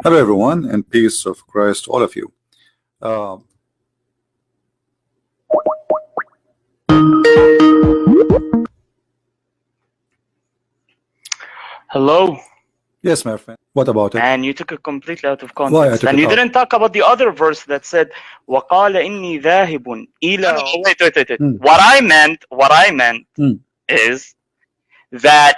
Hello, everyone, and peace of Christ to all of you. Hello. Yes, my friend. What about it? And you took it completely out of Why I context. took And it you out? didn't talk about the other verse that said, وَقَالَ إِنِّي ذَاهِبٌ إِلَى. Wait. What I meant is that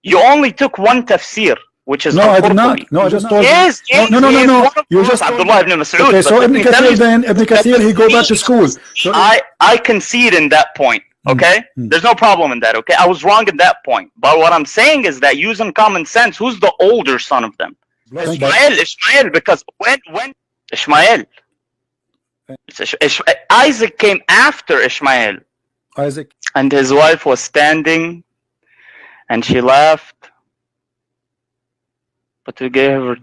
you only took one tafsir, which is No, I did not. Al-Qurtubi. No, I just told you. Yes. No. You just Abdullah ibn Mas'ud. Okay, so But Ibn Kathir then, Ibn Kathir, he go back to school. So I concede in that point. Okay, there's no problem in that. Okay, I was wrong in that point. But what I'm saying is that using common sense, who's the older son of them? Ishmael, because when Ishmael, Isaac came after Ishmael. Isaac. And his wife was standing, and she laughed, but we gave her.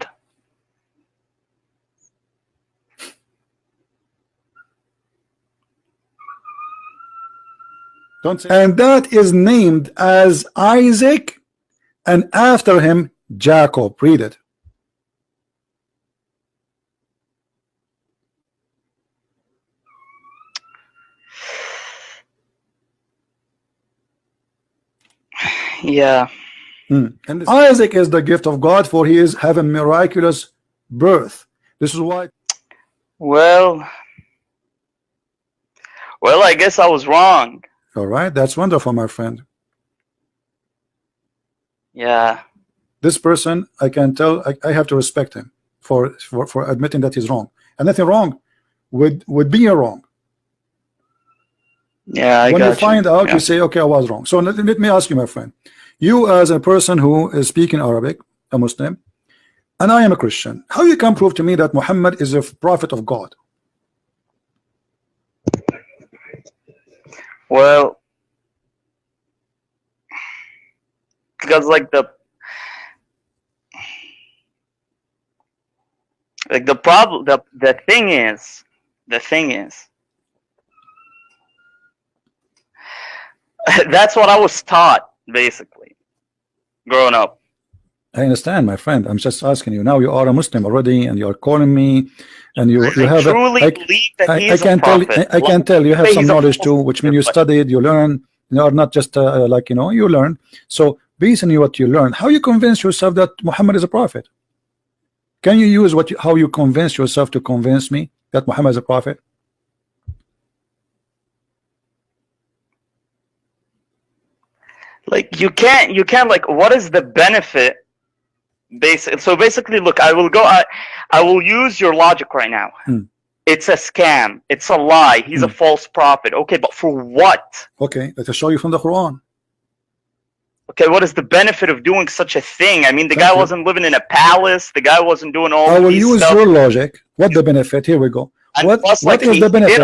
Don't say. And that is named as Isaac, and after him Jacob. Read it. Yeah. And Isaac is the gift of God, for he is having miraculous birth. This is why. Well, I guess I was wrong. All right, that's wonderful, my friend. Yeah. This person, I can tell, I have to respect him for admitting that he's wrong. And nothing wrong would be wrong. Yeah, when you find out, you say, okay, I was wrong. So let me ask you, my friend. You, as a person who is speaking Arabic, a Muslim, and I am a Christian, how you can prove to me that Muhammad is a prophet of God? Well, because the problem, the thing is, that's what I was taught basically growing up. I understand, my friend. I'm just asking you. Now you are a Muslim already, and you are calling me, and you have. I can tell you have some knowledge too, which means you studied, you learn. You are not just you learn. So based on what you learn, how you convince yourself that Muhammad is a prophet? Can you use how you convince yourself to convince me that Muhammad is a prophet? You can't what is the benefit? So basically, look, I will use your logic right now. It's a scam, it's a lie, he's a false prophet. Okay, but for what? Okay, let us show you from the Quran. Okay, what is the benefit of doing such a thing? I mean, the guy wasn't living in a palace, the guy wasn't doing all I will these use your logic. What the benefit? Here we go. What is the benefit?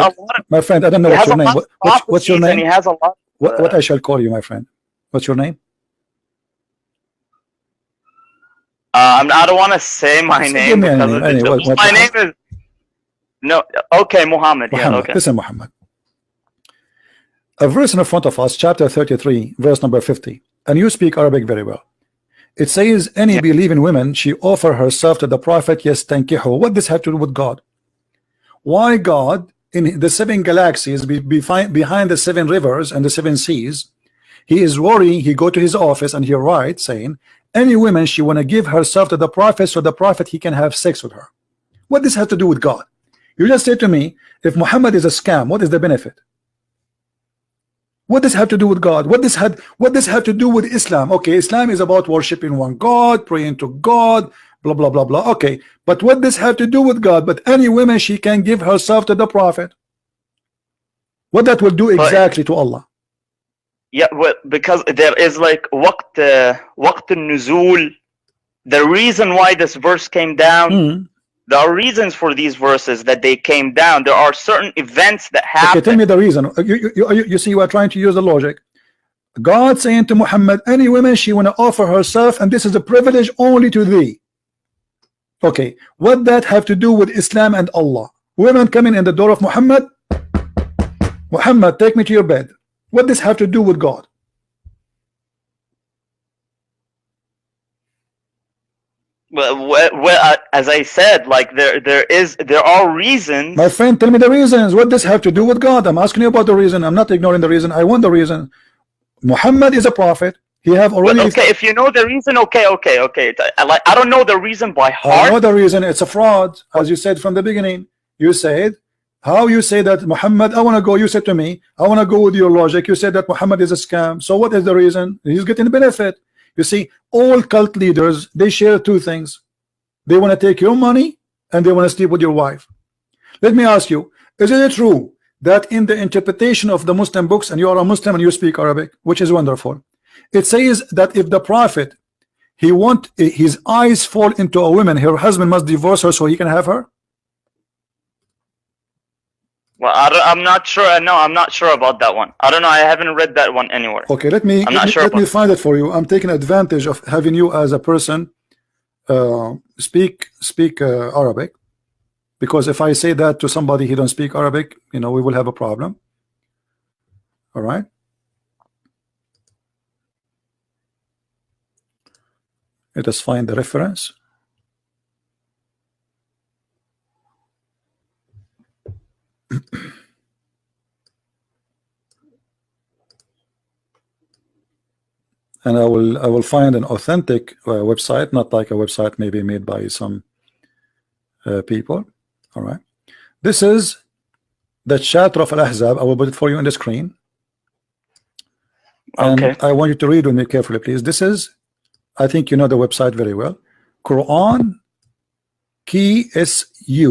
My friend, I don't know what's your name. What's your name? And he has a lot what I shall call you, my friend? What's your name? I don't want to say my name because my name is Muhammad. Yeah, okay. Listen, Muhammad. A verse in front of us, chapter 33, verse number 50, and you speak Arabic very well. It says, any believing woman, she offer herself to the prophet, yes, tankihu. What does have to do with God? Why God in the 7 galaxies behind the 7 rivers and the 7 seas? He is worrying. He go to his office and he writes saying, any woman she want to give herself to the prophet, so the prophet he can have sex with her. What does have to do with God? You just say to me, if Muhammad is a scam, what is the benefit? What does have to do with God? What does have to do with Islam? Okay, Islam is about worshiping one God, praying to God, blah blah blah blah. Okay, but what does have to do with God? But any woman she can give herself to the prophet. What that will do exactly to Allah? Yeah, well, because there is waqt al-nuzul. The reason why this verse came down, there are reasons for these verses that they came down. There are certain events that happen. Okay, tell me the reason. You see, you are trying to use the logic. God saying to Muhammad, any woman she want to offer herself, and this is a privilege only to thee. Okay, what that have to do with Islam and Allah? Women coming in the door of Muhammad, take me to your bed. What does have to do with God? Well, as I said, like there are reasons. My friend, tell me the reasons. What does have to do with God? I'm asking you about the reason. I'm not ignoring the reason. I want the reason. Muhammad is a prophet. He have already. Okay, if you know the reason, okay. I don't know the reason by heart. I know the reason. It's a fraud, as you said from the beginning. You said, how you say that Muhammad? I want to go. You said to me, I want to go with your logic. You said that Muhammad is a scam. So what is the reason? He's getting the benefit. You see, all cult leaders, they share two things. They want to take your money and they want to sleep with your wife. Let me ask you, is it true that in the interpretation of the Muslim books, and you are a Muslim and you speak Arabic, which is wonderful, it says that if the prophet, he want his eyes fall into a woman, her husband must divorce her so he can have her? Well, I'm not sure. No, I'm not sure about that one. I don't know. I haven't read that one anywhere. Okay, let me find it for you. I'm taking advantage of having you as a person speak Arabic, because if I say that to somebody he don't speak Arabic, you know, we will have a problem. All right. Let us find the reference. And I will find an authentic website, not like a website maybe made by some people. All right, this is the chapter of Al-Ahzab. I will put it for you on the screen. And okay. I want you to read with me carefully, please. This is, I think you know the website very well. Quran KSU.edu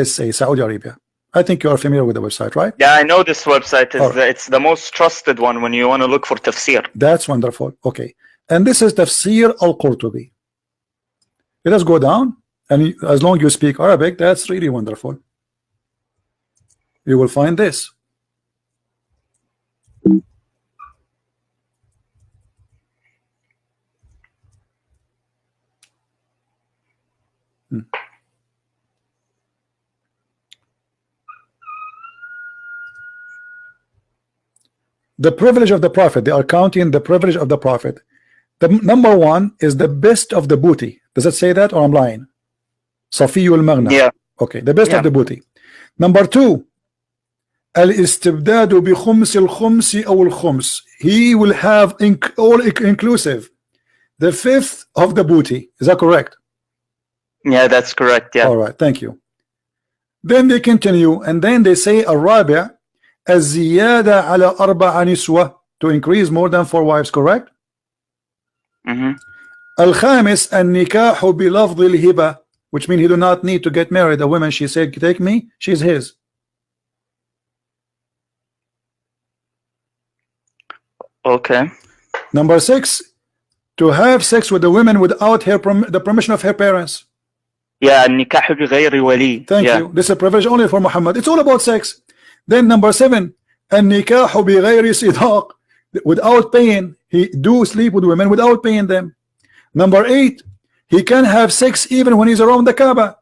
SA, Saudi Arabia. I think you are familiar with the website, right? Yeah, I know this website. It's the most trusted one when you want to look for tafsir. That's wonderful. Okay, and this is Tafsir al-Qurtubi. Let us go down, and as long as you speak Arabic, that's really wonderful. You will find this. The privilege of the prophet. They are counting the privilege of the prophet. The number one is the best of the booty. Does it say that, or I'm lying? Safiyul Maghna. Yeah. Okay, the best of the booty. Number two, al-istibdadu bi khums al-khums aw al-khums. He will have all inclusive. The fifth of the booty. Is that correct? Yeah, that's correct. Yeah. All right, thank you. Then they continue, and then they say الرابع الزيادة على أربع نسوة, to increase more than 4 wives, correct? الخامس النكاح بلفظ الهبة, which means he do not need to get married. The woman, she said, take me, she's his. Okay. Number 6, to have sex with the women without the permission of her parents. Yeah, النكاح بغير ولي. Thank you. This is a privilege only for Muhammad. It's all about sex. Then number 7, النكاح بغير صداق, without paying. He do sleep with women without paying them. Number 8, he can have sex even when he's around the Kaaba.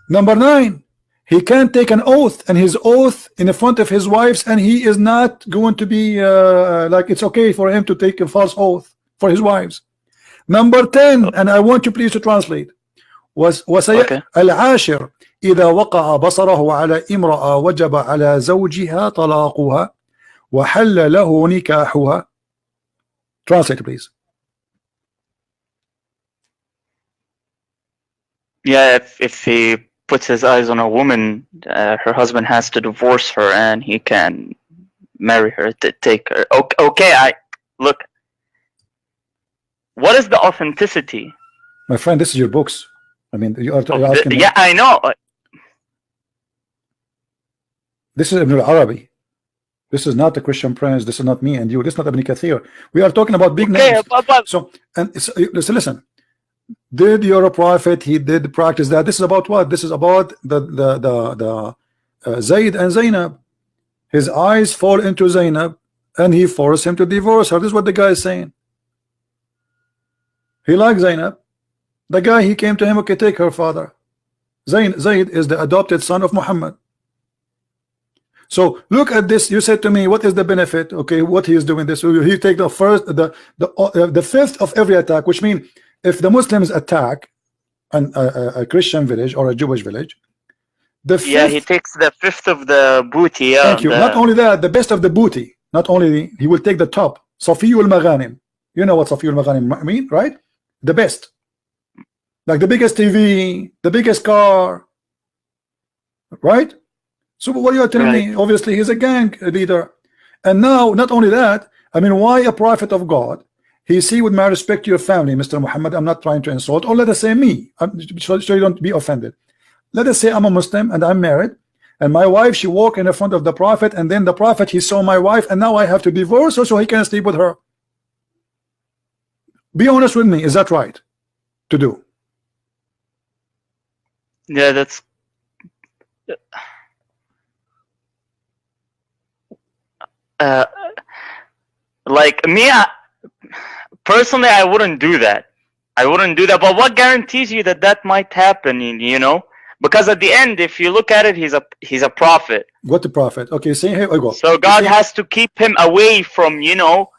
Number 9, he can take an oath, and his oath in the front of his wives, and he is not going to be like it's okay for him to take a false oath for his wives. Number 10, and I want you please to translate, was العاشر إذا وقع بصره على امرأة وجب على زوجها طلاقها وحل له نكاحها. Translate please. Yeah, if he puts his eyes on a woman, her husband has to divorce her, and he can marry her to take her. Okay, look. What is the authenticity? My friend, this is your books. I mean, you're asking me. Yeah, I know. This is Ibn al-Arabi. This is not the Christian Prince. This is not me and you. This is not Ibn Kathir. We are talking about big names. So, and listen. Did your prophet, he did practice that? This is about what? This is about the Zayd and Zainab. His eyes fall into Zainab, and he forced him to divorce her. This is what the guy is saying. He liked Zainab. The guy, he came to him, okay, take her father. Zayd is the adopted son of Muhammad. So look at this. You said to me, what is the benefit? Okay, what he is doing this. So he take the first, the fifth of every attack, which means if the Muslims attack a Christian village or a Jewish village, the fifth, yeah, he takes the fifth of the booty. Yeah, thank you. Not only that, the best of the booty. Not only he will take the top. Safiyul Maghanim. You know what Safiyul Maghanim mean, right? The best. Like the biggest TV, the biggest car. Right? So what you are telling me, obviously he's a gang leader. And now, not only that, I mean, why a prophet of God? He see, with my respect to your family, Mr. Muhammad, I'm not trying to insult, or let us say me, so you don't be offended. Let us say I'm a Muslim and I'm married, and my wife, she walk in the front of the prophet, and then the prophet, he saw my wife, and now I have to divorce her so he can sleep with her. Be honest with me, is that right to do? Yeah, that's like me, personally, I wouldn't do that. I wouldn't do that. But what guarantees you that that might happen? You know, because at the end, if you look at it, he's a prophet. What the prophet? Okay, say here we go. So God has to keep him away from, you know,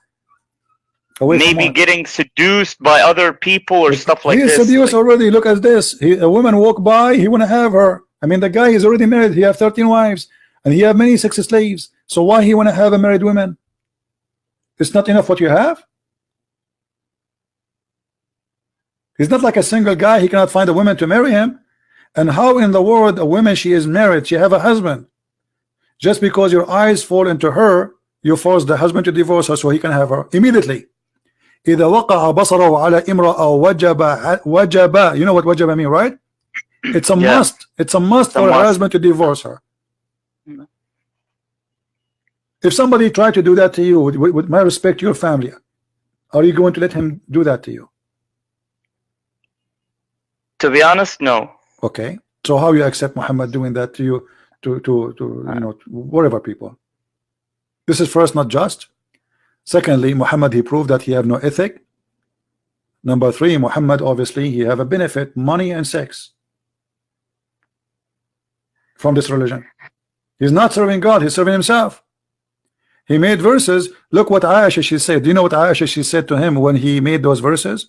maybe getting seduced by other people or stuff like this. He is seduced already. Look at this. A woman walk by, he want to have her. I mean, the guy is already married. He have 13 wives, and he have many sex slaves. So why he want to have a married woman? It's not enough what you have. He's not like a single guy. He cannot find a woman to marry him. And how in the world a woman, she is married, she have a husband, just because your eyes fall into her, you force the husband to divorce her so he can have her immediately. إذا وقع بصره على امرأة وجب. You know what wajaba mean, right? It's a must. It's a must for her husband to divorce her. If somebody tried to do that to you, with my respect to your family, are you going to let him do that to you? To be honest, no. Okay. So how you accept Muhammad doing that to you, to you know, whatever people? This is first not just. Secondly, Muhammad, he proved that he have no ethic. Number three, Muhammad, obviously he have a benefit, money and sex, from this religion. He's not serving God, he's serving himself. He made verses. Look what Aisha, she said. Do you know what Aisha, she said to him when he made those verses?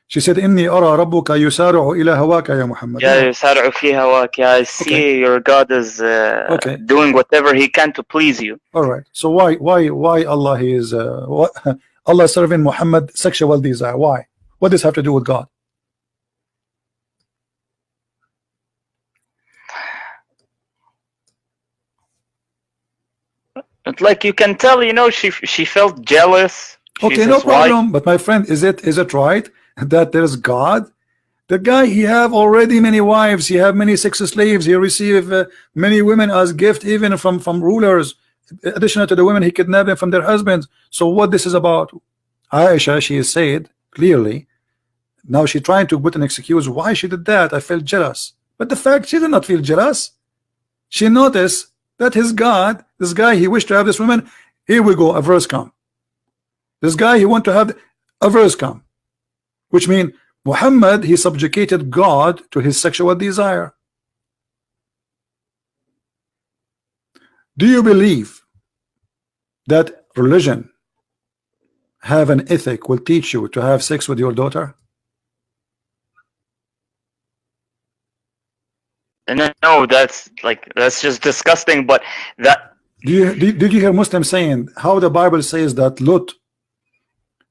She said, "Inni ara rabbuka yusari'u ila hawaka ya Muhammad." Yeah, yusari'u fi hawaka. I see your God is doing whatever he can to please you. All right. So why Allah is Allah serving Muhammad sexual desire? Why? What does this have to do with God? It's like you can tell, you know, she felt jealous. Okay, no problem. But my friend, is it right that there's God? The guy, he have already many wives, he have many sex slaves, he receive many women as gift, even from rulers, additional to the women he kidnapped them from their husbands. So what this is about? Aisha, she said clearly, now she trying to put an excuse why she did that. I felt jealous, but the fact, she did not feel jealous. She noticed that his God, this guy, he wished to have this woman. Here we go, a verse come. This guy, he want to have a verse come, which means Muhammad, he subjugated God to his sexual desire. Do you believe that religion have an ethic will teach you to have sex with your daughter? No, that's just disgusting. But that did you hear Muslims saying how the Bible says that Lot,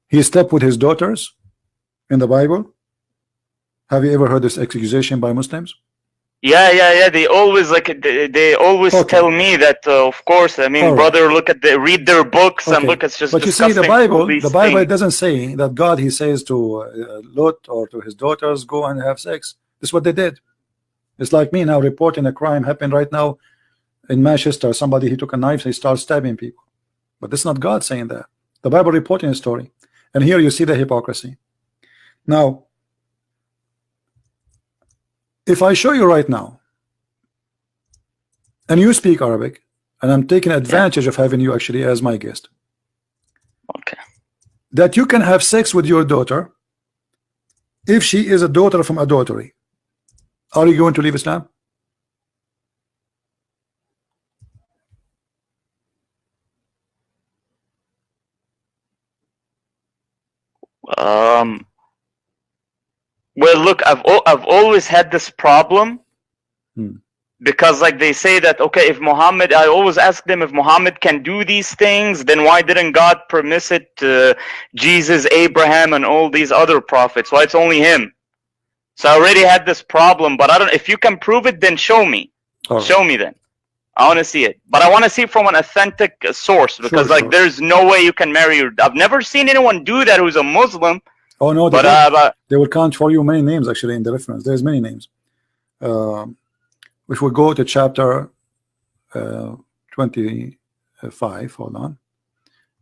he slept with his daughters in the Bible? Have you ever heard this accusation by Muslims? Yeah. They always tell me that. Of course, I mean, brother, read their books and look. It's just. But you see, the Bible doesn't say that God, he says to Lot or to his daughters, go and have sex. This is what they did. It's like me now reporting a crime happened right now in Manchester. Somebody, he took a knife, he started stabbing people. But this is not God saying that. The Bible reporting a story. And here you see the hypocrisy. Now, if I show you right now, and you speak Arabic, and I'm taking advantage of having you actually as my guest, okay, that you can have sex with your daughter if she is a daughter from adultery, are you going to leave Islam? Well, look, I've always had this problem. Because like they say that, okay, if Muhammad, I always ask them, if Muhammad can do these things, then why didn't God permit it to Jesus, Abraham, and all these other prophets? Why it's only him? So I already had this problem, but I don't. If you can prove it, then show me. Show me then. I want to see it, but I want to see it from an authentic source, because there's no way you can marry your. I've never seen anyone do that who's a Muslim. Oh no, they will count for you many names actually in the reference. There's many names. If we go to chapter 25, hold on.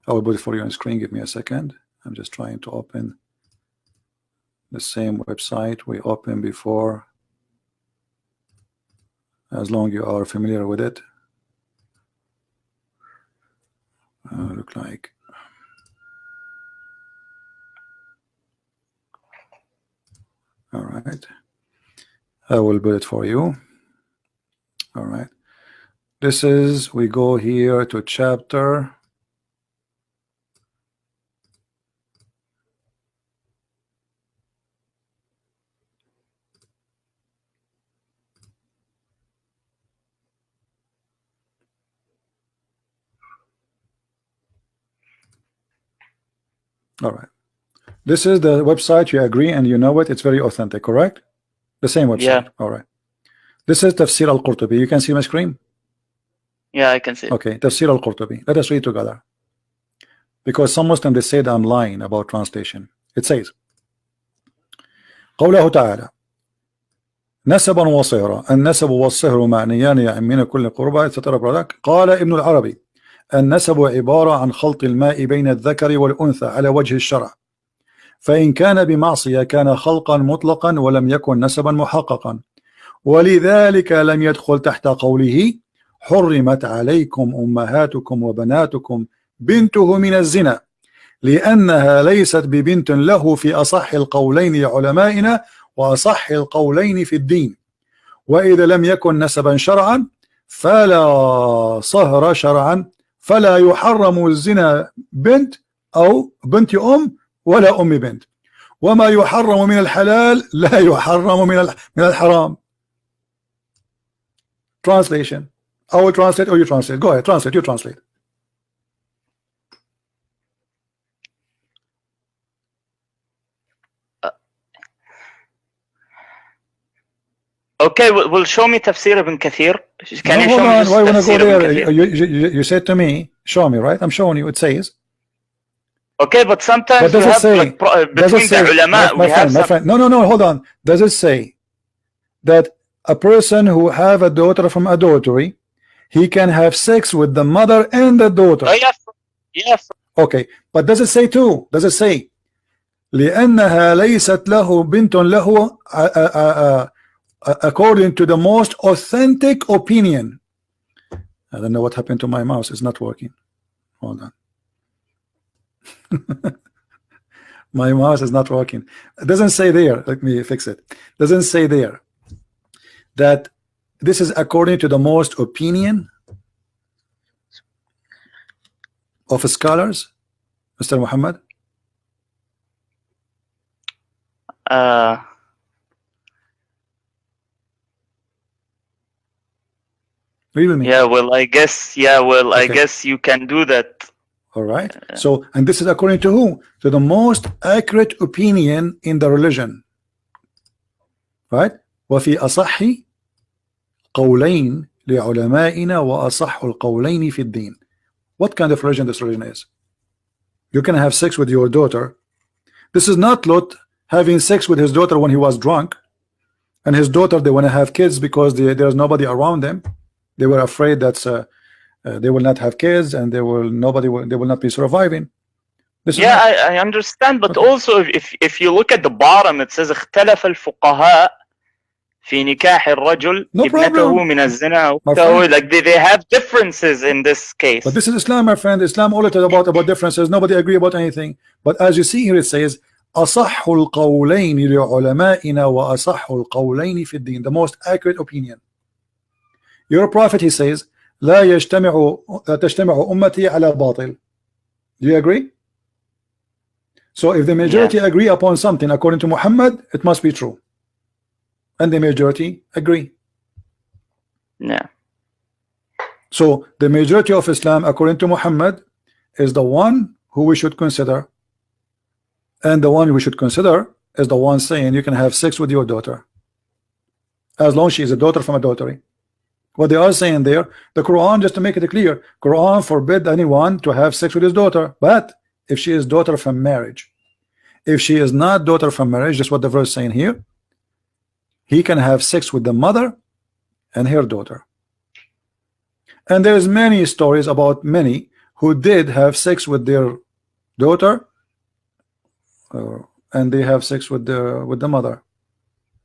I will put it for you on screen. Give me a second. I'm just trying to open the same website we opened before, as long you are familiar with it. Look like. All right. I will put it for you. All right. This is, we go here to chapter. All right. This is the website. You agree and you know it. It's very authentic, correct? The same website. Yeah. All right. This is Tafsir al-Qurtubi. You can see my screen? Yeah, I can see it. Okay. Tafsir al-Qurtubi. Let us read together. Because some Muslims, they say that I'm lying about translation. It says, قوله تعالى نسبا وصهرا النسب والصهر معنيان من كل قربة etc. قال ابن العربي النسب عبارة عن خلط الماء بين الذكر والأنثى على وجه الشرع، فإن كان بمعصية كان خلقا مطلقا ولم يكن نسبا محققا، ولذلك لم يدخل تحت قوله حرمت عليكم أمهاتكم وبناتكم بنته من الزنا، لأنها ليست ببنت له في أصح القولين لعلمائنا وأصح القولين في الدين، وإذا لم يكن نسبا شرعا فلا صهر شرعا، فلا يحرم الزنا بنت أو بنت أم ولا أم بنت، وما يحرم من الحلال لا يحرم من الحرام. Translation. I will translate or you translate. Go ahead, translate. You translate. Okay, well, show me Tafsir ibn Kathir. Can you show me on. Why you want to go there? You you said to me, show me, right? I'm showing you. It says. Okay, but sometimes does we it have say, like, does between it say, the ulama, my friend, no, hold on. Does it say that a person who have a daughter from adultery, he can have sex with the mother and the daughter? Oh, yes. Yes. Okay, but does it say too? Does it say لأنها ليست له بنت له according to the most authentic opinion? I don't know what happened to my mouse. It's not working. Hold on. My mouse is not working. It doesn't say there. Let me fix it. It doesn't say there that this is according to the most opinion of scholars, Mr. Muhammad. Read with me. Yeah, well, I guess. Yeah, well, okay. I guess you can do that. All right. So, and this is according to who? To the most accurate opinion in the religion. Right? وفي أصح قولين لعلمائنا وأصح القولين في الدين. What kind of religion this religion is? You can have sex with your daughter. This is not Lot having sex with his daughter when he was drunk, and his daughter, they want to have kids because there's nobody around them. They were afraid that they will not have kids and they will not be surviving. I understand, but okay. Also if you look at the bottom, it says اختلف الفقهاء في نكاح الرجل ابنته من الزنا. So like they have differences in this case. But this is Islam, my friend. Islam all it is about differences. Nobody agree about anything. But as you see here, it says أصح القولين لعلمائنا وأصح القولين في الدين. The most accurate opinion. Your prophet, he says, لا تجتمع أمتي على باطل. Do you agree? So if the majority agree upon something according to Muhammad, it must be true. And the majority agree. Yeah. So the majority of Islam according to Muhammad is the one who we should consider. And the one we should consider is the one saying you can have sex with your daughter, as long as she is a daughter from adultery. What they are saying there, the Quran, just to make it clear, Quran forbid anyone to have sex with his daughter, but if she is daughter from marriage. If she is not daughter from marriage, just what the verse saying here, he can have sex with the mother and her daughter. And there's many stories about many who did have sex with their daughter, and they have sex with the mother,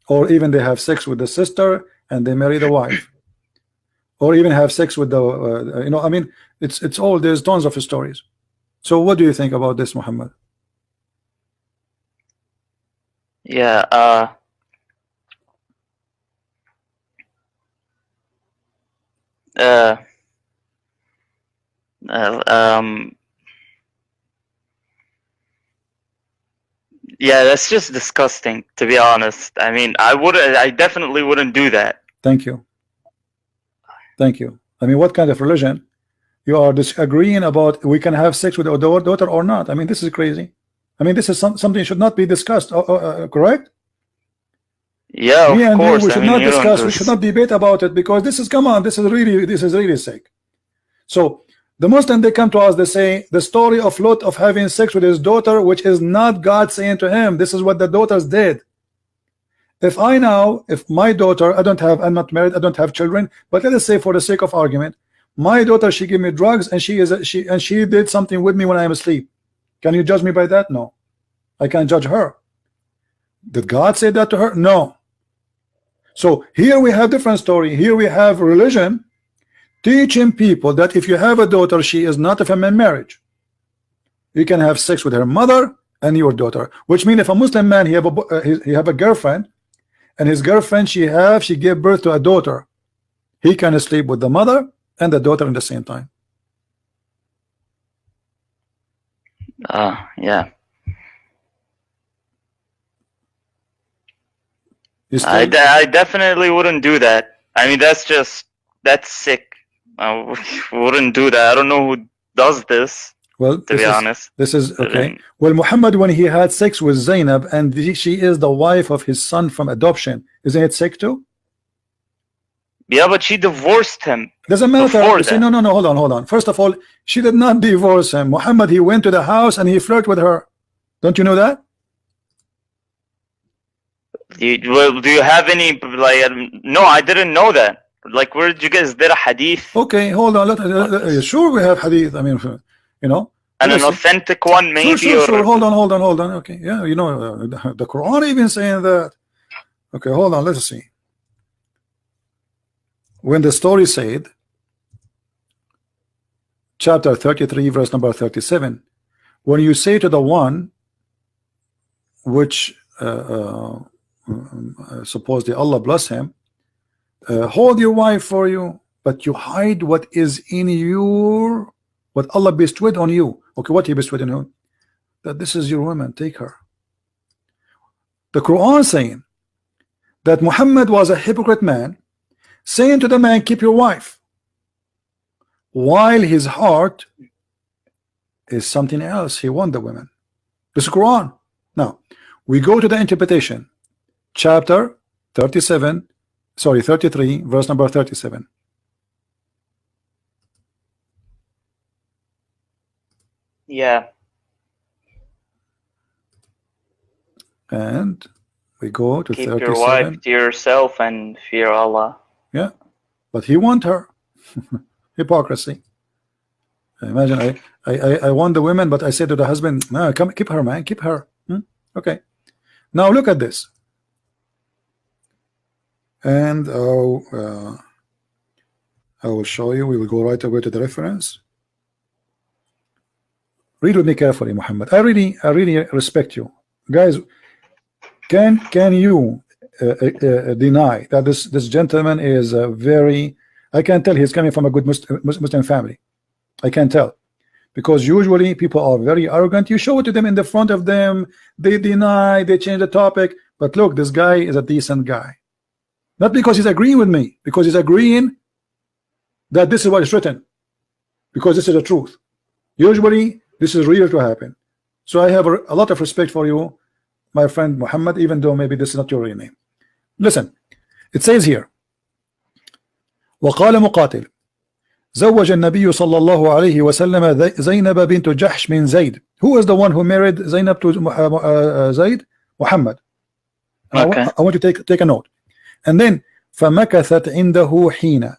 or even they have sex with the sister and they marry the wife, or even have sex with the you know, I mean, it's all, there's tons of stories. So what do you think about this, Muhammad? Yeah. Yeah, that's just disgusting, to be honest. I mean, I definitely wouldn't do that. Thank you. Thank you. I mean, what kind of religion? You are disagreeing about we can have sex with our daughter or not. I mean, this is crazy. I mean, this is something should not be discussed. Correct? Yeah, Me of and course. you, we should not discuss. We should not debate about it, because this is, come on, this is really sick. So the Muslim, they come to us, they say the story of Lot of having sex with his daughter, which is not God saying to him. This is what the daughters did. If my daughter, I'm not married, I don't have children, but let us say for the sake of argument, my daughter, she gave me drugs and she did something with me when I am asleep. Can you judge me by that? No, I can't judge her. Did God say that to her? No. So here we have different story. Here we have religion teaching people that if you have a daughter, she is not of a marriage. You can have sex with her mother and your daughter, which means if a Muslim man he have a girlfriend, and his girlfriend she gave birth to a daughter, he can sleep with the mother and the daughter at the same time. Yeah. I definitely wouldn't do that. I mean, that's sick. I wouldn't do that. I don't know who does this. Well, to be honest, this is okay. Well, Muhammad, when he had sex with Zainab, and she is the wife of his son from adoption, isn't it sick too? Yeah, but she divorced him. Doesn't matter. See, no, hold on. First of all, she did not divorce him. Muhammad, he went to the house and he flirted with her. Don't you know that? Do you have any, like, no, I didn't know that. Like, where did you guys get a hadith? Okay, hold on. Sure, we have hadith. I mean, you know, and an authentic one, maybe. Sure. Hold on. Okay, yeah, you know, the Quran even saying that. Okay, hold on. Let's see. When the story said, chapter 33, verse number 37, when you say to the one which supposedly Allah bless him, hold your wife for you, but you hide what is in your, what Allah bestowed on you. Okay, what he bestowed on you? That this is your woman, take her. The Quran saying that Muhammad was a hypocrite man, saying to the man, keep your wife, while his heart is something else. He want the women. This is Quran. Now we go to the interpretation, chapter 33, verse number 37. Yeah. And we go to keep 37. Your wife to yourself and fear Allah. Yeah, but he want her. Hypocrisy. Imagine I want the women, but I say to the husband, no, come keep her, man, keep her. Okay. Now look at this. And I will show you. We will go right away to the reference. Read with me carefully, Muhammad. I really respect you, guys. Can you deny that this gentleman is very? I can tell he's coming from a good Muslim family. I can tell, because usually people are very arrogant. You show it to them in the front of them, they deny, they change the topic. But look, this guy is a decent guy, not because he's agreeing with me, because he's agreeing that this is what is written, because this is the truth. Usually this is real to happen. So I have a lot of respect for you, my friend Muhammad, even though maybe this is not your real name. Listen, it says here, وقال مقاتل زوج النبي صلى الله عليه وسلم زينب بنت جحش من زيد. Who is the one who married Zainab to Zayd? Muhammad. Okay. I want to take a note. And then فمكثت عنده حين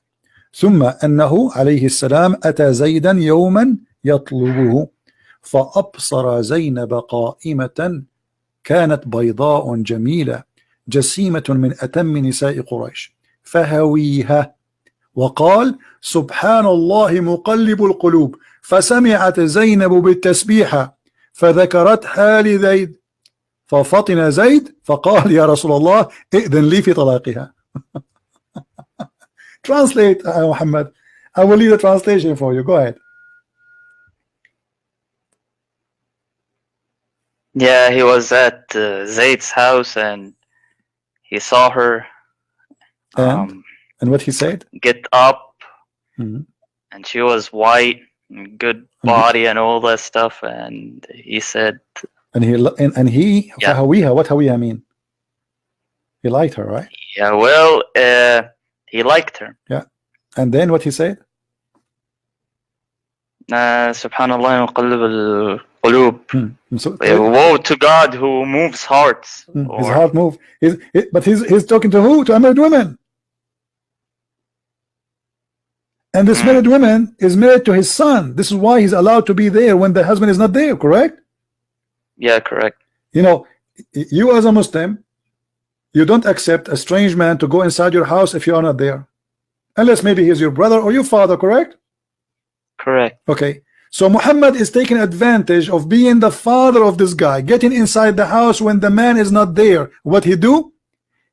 ثم أنه عليه السلام أتى زيدا يوما يطلبه فأبصر زينب قائمة كانت بيضاء جميلة جسيمة من أتم نساء قريش فهويها وقال سبحان الله مقلب القلوب فسمعت زينب بالتسبيحة فذكرتها لزيد ففطن زيد فقال يا رسول الله ائذن لي في طلاقها. Translate, Muhammad. I will leave the translation for you. Go ahead. Yeah, he was at Zayd's house and he saw her And what he said? get up, Mhm. and she was white, and good body, and all that stuff. And he said, And he Yeah. فهويها. What هويها mean? He liked her, right? "Yeah, well, he liked her." And then what he said? Subhanallah muqallib al-qulub. So, Woe to God who moves hearts. his Or- heart moved. But he's talking to who? To a married woman. And this married woman is married to his son. This is why he's allowed to be there when the husband is not there, correct? Yeah, correct. You know, you as a Muslim, you don't accept a strange man to go inside your house if you are not there. Unless maybe he's your brother or your father, correct? Correct. Okay. So Muhammad is taking advantage of being the father of this guy, getting inside the house when the man is not there. What he do?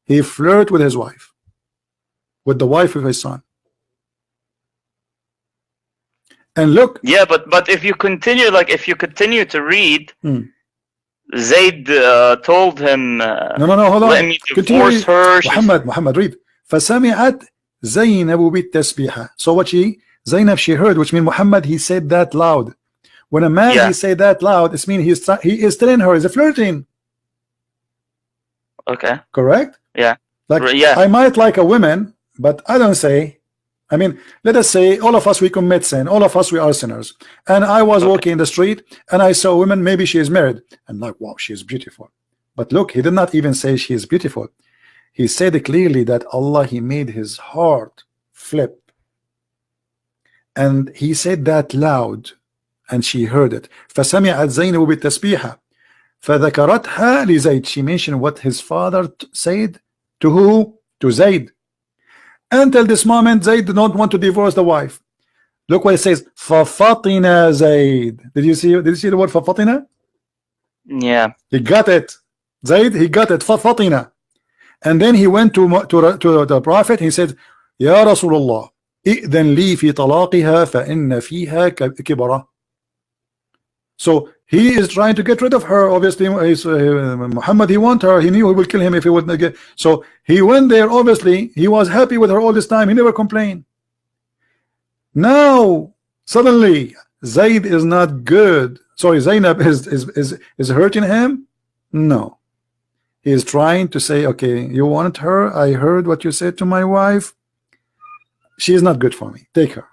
He flirt with his wife, with the wife of his son. And look, Yeah, but if you continue, if you continue to read, Hmm. Zayd told him, no, hold on. let me Continue divorce read. her. She's- Muhammad, read. فسمعت زينب بالتسبيحة. So what Zainab, she heard, which means Muhammad, he said that loud. When a man, Yeah. he say that loud, it means he is telling her, he's flirting. Okay. Correct? Yeah. Like, Yeah. I might like a woman, but I don't say. I mean, let us say all of us, we commit sin. All of us, we are sinners. And I was walking in the street and I saw a woman, maybe she is married. And like, wow, she is beautiful. But look, he did not even say she is beautiful. He said clearly that Allah, he made his heart flip. And he said that loud and she heard it. فسمعت زينب بالتسبيحة فذكرتها لزيد. She mentioned what his father said to who? To Zayd. Until this moment, Zayd did not want to divorce the wife. Look what it says. فَفَطِنَ Zayd. Did you see the word فَفَطِنَ? Yeah. He got it. Zayd, he got it. فَفَطِنَ. And then he went to the prophet. He said, يا رسول الله إذن لي في طلاقها فإن فيها كبرة. So he is trying to get rid of her. Obviously, Muhammad, he want her. He knew he will kill him if he wouldn't get. So he went there. Obviously, he was happy with her all this time. He never complained. Now suddenly Zayd is not good. Sorry, Zainab is hurting him. No, he is trying to say, okay, you want her? I heard what you said to my wife. She is not good for me. Take her.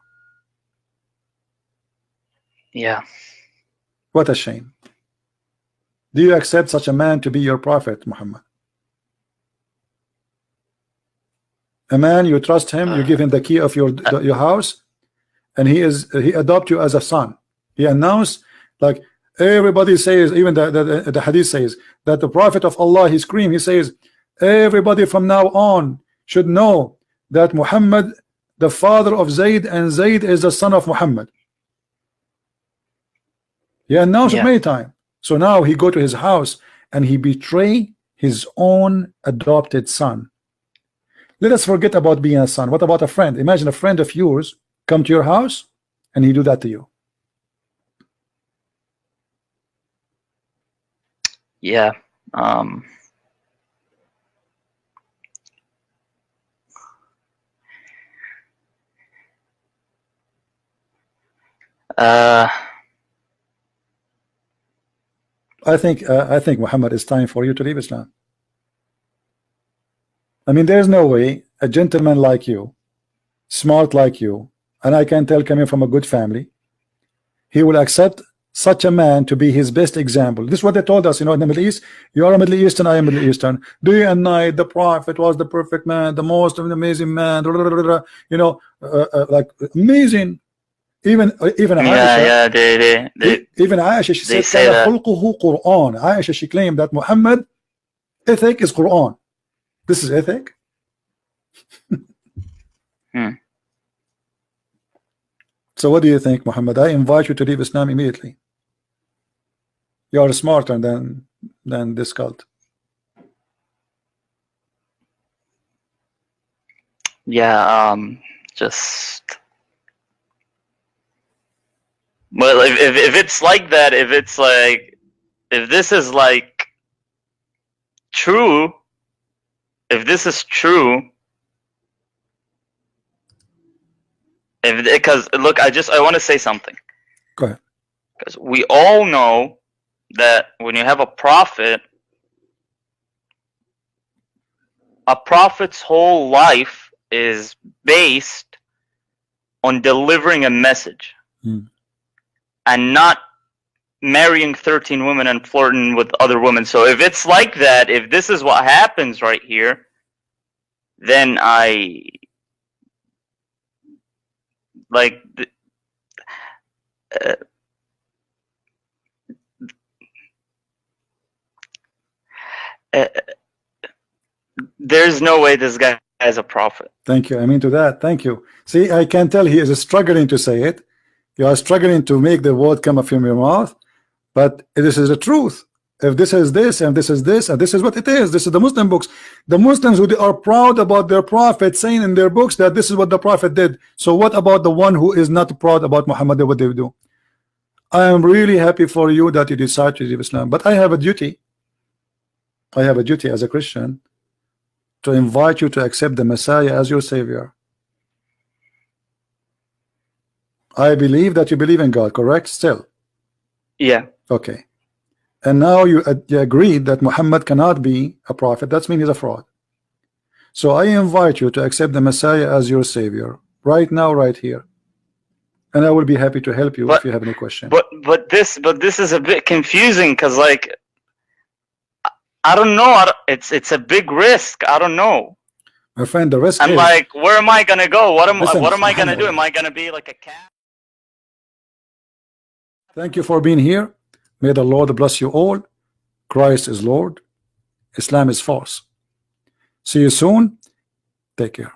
Yeah. What a shame. Do you accept such a man to be your prophet, Muhammad? A man, you trust him, you give him the key of your house, and he adopt you as a son. He announced, like everybody says, even the hadith says that the prophet of Allah, he screamed, he says, everybody from now on should know that Muhammad, the father of Zayd, and Zayd is the son of Muhammad. He announced it many times. So now he go to his house and he betray his own adopted son. Let us forget about being a son. What about a friend? Imagine a friend of yours come to your house and he do that to you. Yeah. I think Muhammad, it's time for you to leave Islam. I mean, there's no way a gentleman like you, smart like you, and I can tell coming from a good family, he will accept such a man to be his best example. This is what they told us, you know, in the Middle East. You are a Middle Eastern, I am Middle Eastern. Day and night, the Prophet was the perfect man, the most amazing man, you know, like amazing. Even Aisha, even Aisha, she said, say that. Quran. Aisha, she claimed that Muhammad ethic is Quran. This is ethic. So what do you think, Muhammad? I invite you to leave Islam immediately. You are smarter than this cult. Yeah, just well, if it's like that, if it's like, if this is like true, if this is true, because look, I want to say something. Go ahead. Because we all know that when you have a prophet's whole life is based on delivering a message and not marrying 13 women and flirting with other women. So if it's like that, if this is what happens right here, then there's no way this guy is a prophet. Thank you. I mean to that. Thank you. See, I can tell he is struggling to say it. You are struggling to make the word come from your mouth, but this is the truth. If this is this and this is this and this is what it is, this is the Muslim books. The Muslims who are proud about their prophet saying in their books that this is what the prophet did. So what about the one who is not proud about Muhammad, what they do? I am really happy for you that you decide to leave Islam, but I have a duty. I have a duty as a Christian to invite you to accept the Messiah as your savior. I believe that you believe in God, correct? Still? Yeah. Okay. And now you agreed that Muhammad cannot be a prophet. That means he's a fraud. So I invite you to accept the Messiah as your savior right now, right here. And I will be happy to help you if you have any question. But this is a bit confusing because, like, I don't know. It's a big risk. I don't know. My friend, the risk I'm is, like, where am I gonna go? What am I gonna do? Subhanallah. Am I gonna be like a cat? Thank you for being here. May the Lord bless you all. Christ is Lord. Islam is false. See you soon. Take care.